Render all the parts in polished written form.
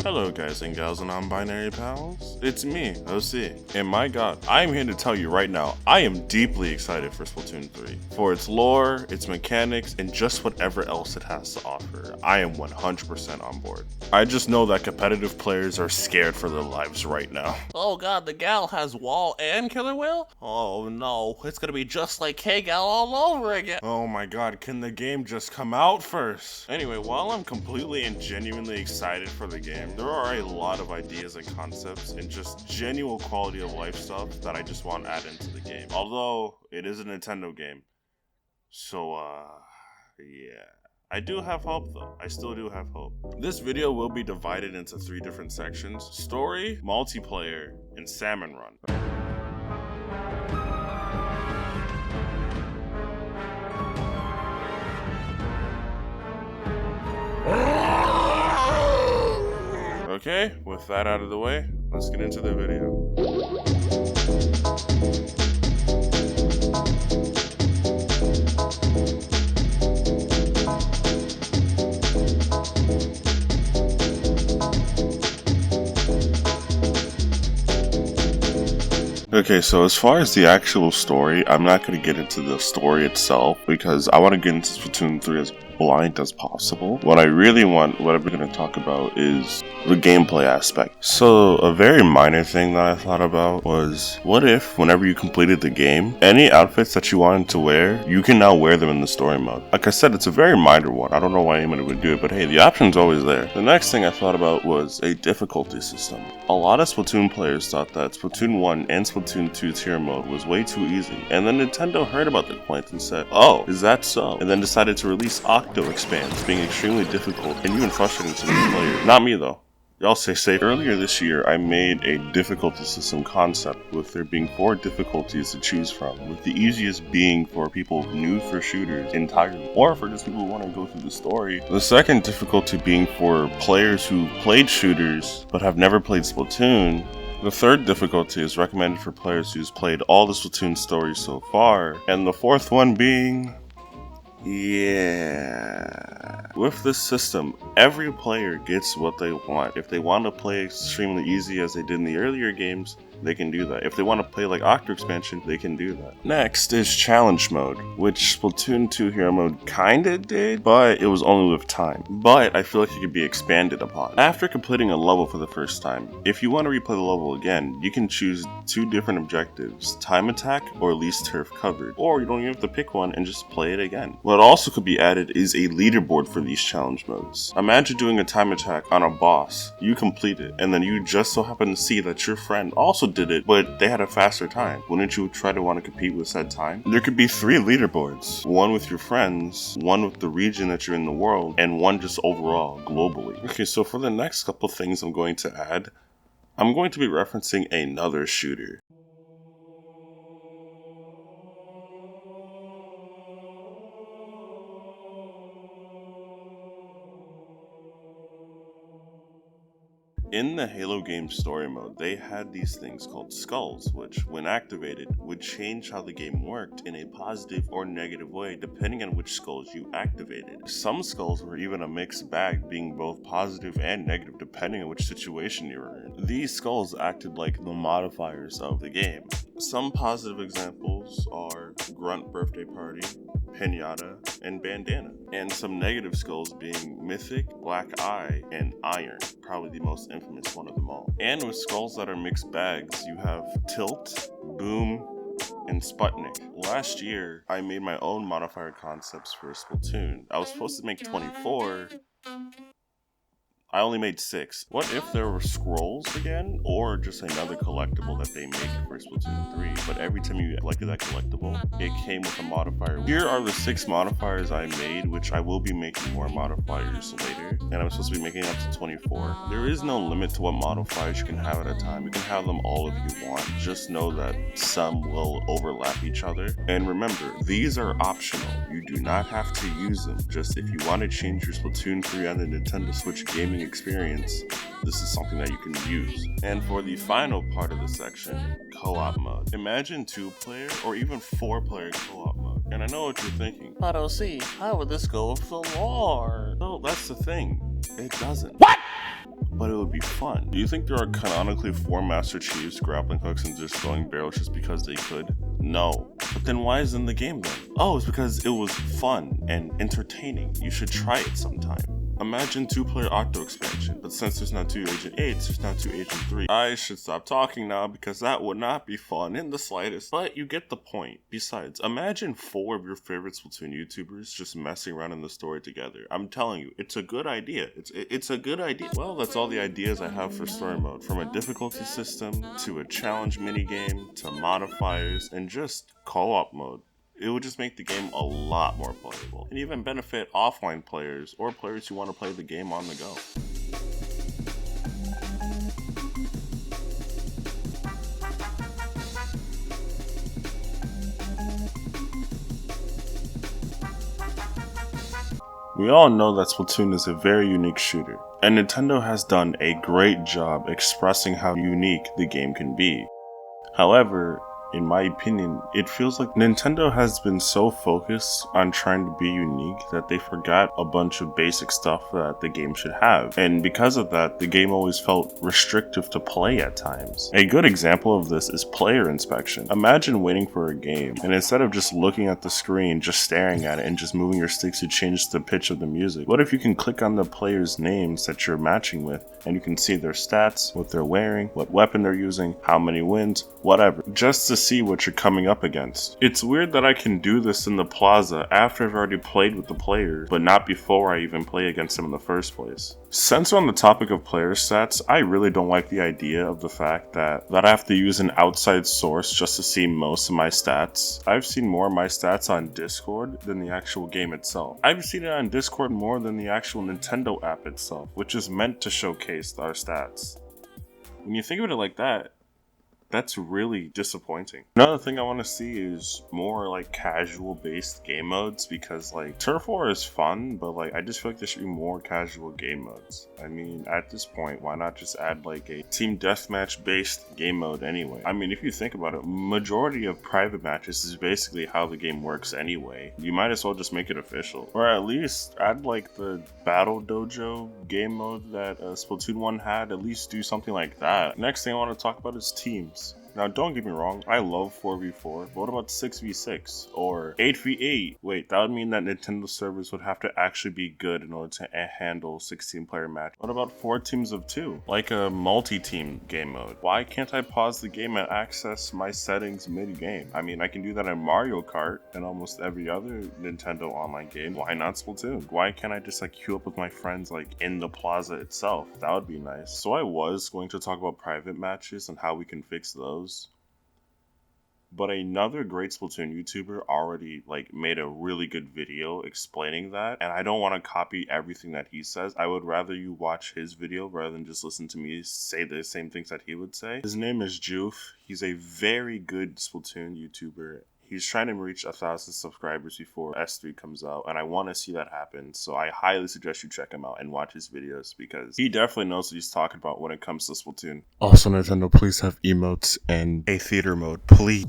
Hello guys and gals and non-binary pals, it's me, OC, and my god, I am here to tell you right now, I am deeply excited for Splatoon 3. For its lore, its mechanics, and just whatever else it has to offer, I am 100% on board. I just know that competitive players are scared for their lives right now. Oh god, the gal has wall and killer whale? Oh no, it's gonna be just like K-Gal all over again. Oh my god, can the game just come out first? Anyway, while I'm completely and genuinely excited for the game, there are a lot of ideas and concepts and just genuine quality of life stuff that I just want to add into the game. Although, it is a Nintendo game. So, yeah. I do have hope though. I still do have hope. This video will be divided into 3 different sections: story, multiplayer, and SalmonRun. Okay, with that out of the way, let's get into the video. Okay, so as far as the actual story, I'm not going to get into the story itself because I want to get into Splatoon 3 as blind as possible. What I'm going to talk about is the gameplay aspect. So a very minor thing that I thought about was, what if whenever you completed the game, any outfits that you wanted to wear, you can now wear them in the story mode? Like I said, it's a very minor one. I don't know why anyone would do it, but hey, the option's always there. The next thing I thought about was a difficulty system. A lot of Splatoon players thought that Splatoon 1 and Splatoon 2's hero mode was way too easy, and then Nintendo heard about the complaints and said, oh, is that so? And then decided to release Octo expands, being extremely difficult and even frustrating to new players. Not me though. Y'all stay safe. Earlier this year, I made a difficulty system concept with there being 4 difficulties to choose from, with the easiest being for people new for shooters entirely, or for just people who want to go through the story. The second difficulty being for players who played shooters but have never played Splatoon. The third difficulty is recommended for players who's played all the Splatoon stories so far, and the fourth one being... yeah. With this system, every player gets what they want. If they want to play extremely easy as they did in the earlier games, they can do that. If they want to play like Octo expansion, they can do that. Next is challenge mode, which Splatoon 2 hero mode kinda did, but it was only with time. But I feel like it could be expanded upon. After completing a level for the first time, if you want to replay the level again, you can choose 2 different objectives: time attack or least turf covered. Or you don't even have to pick one and just play it again. What also could be added is a leaderboard for these challenge modes. Imagine doing a time attack on a boss, you complete it, and then you just so happen to see that your friend also did it, but they had a faster time. Wouldn't you try to want to compete with said time? There could be 3 leaderboards. 1 with your friends, 1 with the region that you're in the world, and 1 just overall, globally. Okay, so for the next couple things I'm going to add, I'm going to be referencing another shooter. In the Halo game story mode, they had these things called skulls, which, when activated, would change how the game worked in a positive or negative way depending on which skulls you activated. Some skulls were even a mixed bag, being both positive and negative depending on which situation you were in. These skulls acted like the modifiers of the game. Some positive examples are Grunt Birthday Party, Pinata, and Bandana, and some negative skulls being Mythic, Black Eye, and Iron, probably the most infamous one of them all. And with skulls that are mixed bags, you have Tilt, Boom, and Sputnik. Last year, I made my own modifier concepts for Splatoon. I was supposed to make 24, I only made 6. What if there were scrolls again, or just another collectible that they make for Splatoon 3, but every time you collected that collectible, it came with a modifier. Here are the 6 modifiers I made, which I will be making more modifiers later, and I'm supposed to be making up to 24. There is no limit to what modifiers you can have at a time. You can have them all if you want. Just know that some will overlap each other. And remember, these are optional. You do not have to use them. Just if you want to change your Splatoon 3 on the NintendoSwitch gaming experience, this is something that you can use. And for the final part of the section, co-op mode. Imagine 2-player or even 4-player co-op mode. And I know what you're thinking. But OC, how would this go with the lore? Well, that's the thing. It doesn't. What? but it would be fun. Do you think there are canonically 4 Master Chiefs grappling hooks and just throwing barrels just because they could? No. But then why is it in the game then? Oh, it's because it was fun and entertaining. You should try it sometime. Imagine 2-player Octo expansion, but since there's now 2 Agent 8s, there's now 2 Agent 3. I should stop talking now because that would not be fun in the slightest, but you get the point. Besides, imagine 4 of your favorite Splatoon YouTubers just messing around in the story together. I'm telling you, it's a good idea. It's a good idea. Well, that's all the ideas I have for story mode, from a difficulty system, to a challenge minigame, to modifiers, and just co-op mode. It would just make the game a lot more playable, and even benefit offline players or players who want to play the game on the go. We all know that Splatoon is a very unique shooter, and Nintendo has done a great job expressing how unique the game can be. However, in my opinion, it feels like Nintendo has been so focused on trying to be unique that they forgot a bunch of basic stuff that the game should have. And because of that, the game always felt restrictive to play at times. A good example of this is player inspection. Imagine waiting for a game, and instead of just looking at the screen, just staring at it and just moving your sticks to change the pitch of the music, what if you can click on the player's names that you're matching with, and you can see their stats, what they're wearing, what weapon they're using, how many wins, whatever, just to see what you're coming up against. It's weird that I can do this in the plaza after I've already played with the players, but not before I even play against them in the first place. Since we're on the topic of player stats, I really don't like the idea of the fact that I have to use an outside source just to see most of my stats. I've seen more of my stats on Discord than the actual game itself. I've seen it on Discord more than the actual Nintendo app itself, which is meant to showcase our stats. When you think of it like that, that's really disappointing. Another thing I want to see is more like casual based game modes, because like Turf War is fun, but like I just feel like there should be more casual game modes. I mean, at this point, why not just add like a team deathmatch based game mode anyway? I mean, if you think about it, majority of private matches is basically how the game works anyway. You might as well just make it official, or at least add like the Battle Dojo game mode that Splatoon 1 had. At least do something like that. Next thing I want to talk about is teams. Now, don't get me wrong, I love 4v4, but what about 6v6 or 8v8? Wait, that would mean that Nintendo servers would have to actually be good in order to handle 16-player match. What about 4 teams of 2, like a multi-team game mode? Why can't I pause the game and access my settings mid-game? I mean, I can do that in Mario Kart and almost every other Nintendo online game. Why not Splatoon? Why can't I just like queue up with my friends like in the plaza itself? That would be nice. So I was going to talk about private matches and how we can fix those. But another great Splatoon YouTuber already like made a really good video explaining that, and I don't want to copy everything that he says. I would rather you watch his video rather than just listen to me say the same things that he would say. His name is Joof. He's a very good Splatoon YouTuber. He's trying to reach 1,000 subscribers before S3 comes out, and I want to see that happen, so I highly suggest you check him out and watch his videos, because he definitely knows what he's talking about when it comes to Splatoon. Also, Nintendo, please have emotes and a theater mode, please.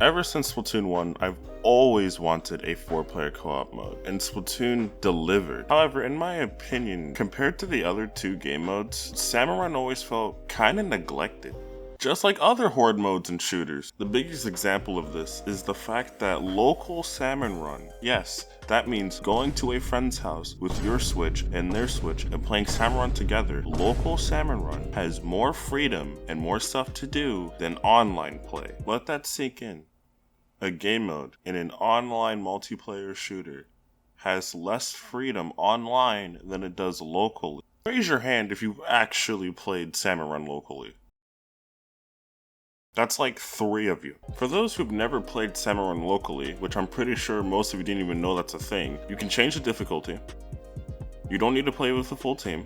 Ever since Splatoon 1, I've always wanted a 4-player co-op mode, and Splatoon delivered. However, in my opinion, compared to the other 2 game modes, SalmonRun always felt kinda neglected. Just like other horde modes and shooters. The biggest example of this is the fact that local SalmonRun, yes, that means going to a friend's house with your Switch and their Switch and playing SalmonRun together. Local SalmonRun has more freedom and more stuff to do than online play. Let that sink in. A game mode in an online multiplayer shooter has less freedom online than it does locally. Raise your hand if you've actually played SalmonRun locally. That's like 3 of you. For those who've never played SalmonRun locally, which I'm pretty sure most of you didn't even know that's a thing, you can change the difficulty. You don't need to play with the full team.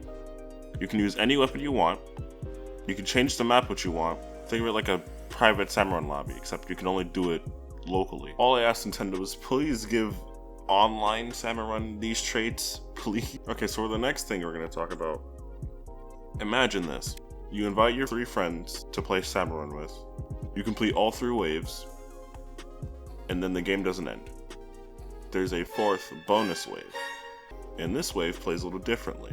You can use any weapon you want. You can change the map what you want. Think of it like a private SalmonRun lobby, except you can only do it locally. All I ask Nintendo is please give online SalmonRun these traits, please. Okay, so for the next thing we're going to talk about, imagine this. You invite your 3 friends to play SalmonRun with. You complete all 3 waves, and then the game doesn't end. There's a 4th bonus wave, and this wave plays a little differently.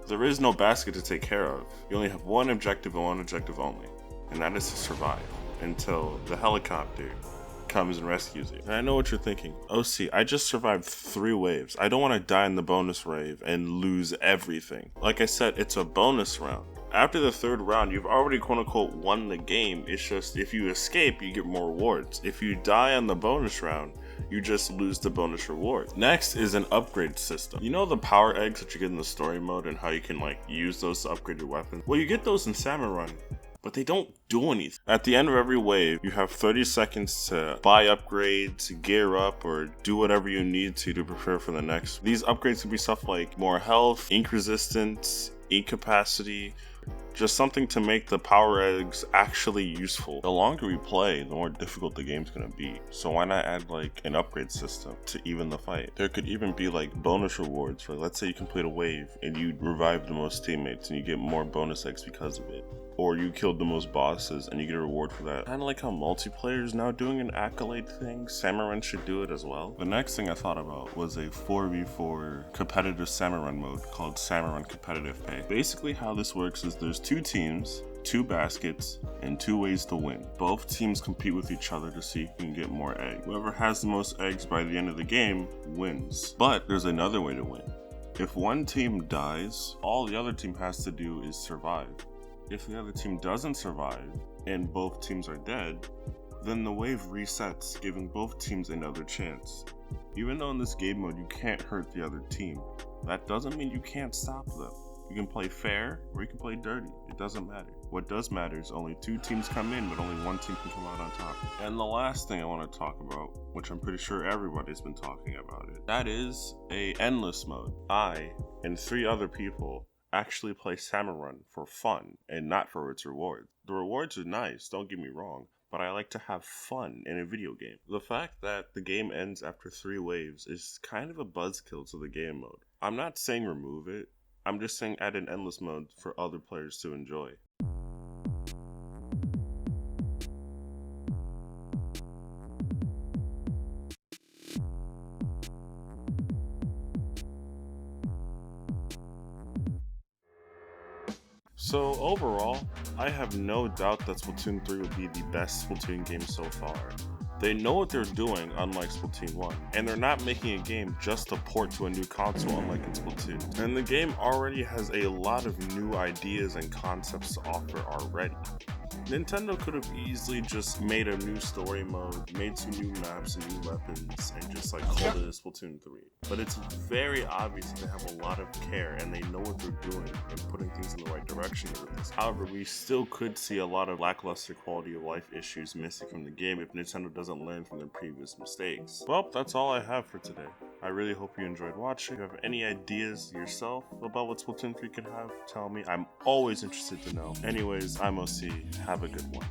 There is no basket to take care of. You only have one objective and one objective only, and that is to survive until the helicopter comes and rescues you. And I know what you're thinking. OC, I just survived 3 waves. I don't want to die in the bonus wave and lose everything. Like I said, it's a bonus round. After the 3rd round, you've already quote-unquote won the game. It's just if you escape, you get more rewards. If you die on the bonus round, you just lose the bonus reward. Next is an upgrade system. You know the power eggs that you get in the story mode and how you can use those to upgrade your weapons? Well, you get those in SalmonRun, but they don't do anything. At the end of every wave, you have 30 seconds to buy upgrades, gear up, or do whatever you need to prepare for the next. These upgrades can be stuff like more health, ink resistance, ink capacity, just something to make the power eggs actually useful. The longer we play, the more difficult the game's gonna be. So why not add an upgrade system to even the fight? There could even be bonus rewards for, let's say you complete a wave and you revive the most teammates and you get more bonus eggs because of it. Or you killed the most bosses and you get a reward for that. Kinda like how multiplayer is now doing an accolade thing. SalmonRun should do it as well. The next thing I thought about was a 4v4 competitive SalmonRun mode called SalmonRun Competitive Pay. Basically how this works is there's 2 teams, 2 baskets, and 2 ways to win. Both teams compete with each other to see who can get more eggs. Whoever has the most eggs by the end of the game wins. But there's another way to win. If one team dies, all the other team has to do is survive. If the other team doesn't survive, and both teams are dead, then the wave resets, giving both teams another chance. Even though in this game mode you can't hurt the other team, that doesn't mean you can't stop them. You can play fair, or you can play dirty. It doesn't matter. What does matter is only 2 teams come in, but only 1 team can come out on top. And the last thing I want to talk about, which I'm pretty sure everybody's been talking about it, that is a endless mode. I and 3 other people actually play SalmonRun for fun and not for its rewards. The rewards are nice, don't get me wrong, but I like to have fun in a video game. The fact that the game ends after 3 waves is kind of a buzzkill to the game mode. I'm not saying remove it, I'm just saying add an endless mode for other players to enjoy. So overall, I have no doubt that Splatoon 3 will be the best Splatoon game so far. They know what they're doing, unlike Splatoon 1, and they're not making a game just to port to a new console unlike in Splatoon. And the game already has a lot of new ideas and concepts to offer already. Nintendo could have easily just made a new story mode, made some new maps and new weapons, and just called it a Splatoon 3. But it's very obvious that they have a lot of care and they know what they're doing and putting things in the right direction with this. However, we still could see a lot of lackluster quality of life issues missing from the game if Nintendo doesn't learn from their previous mistakes. Well, that's all I have for today. I really hope you enjoyed watching. If you have any ideas yourself about what Splatoon 3 can have, tell me. I'm always interested to know. Anyways, I'm OC. Have a good one.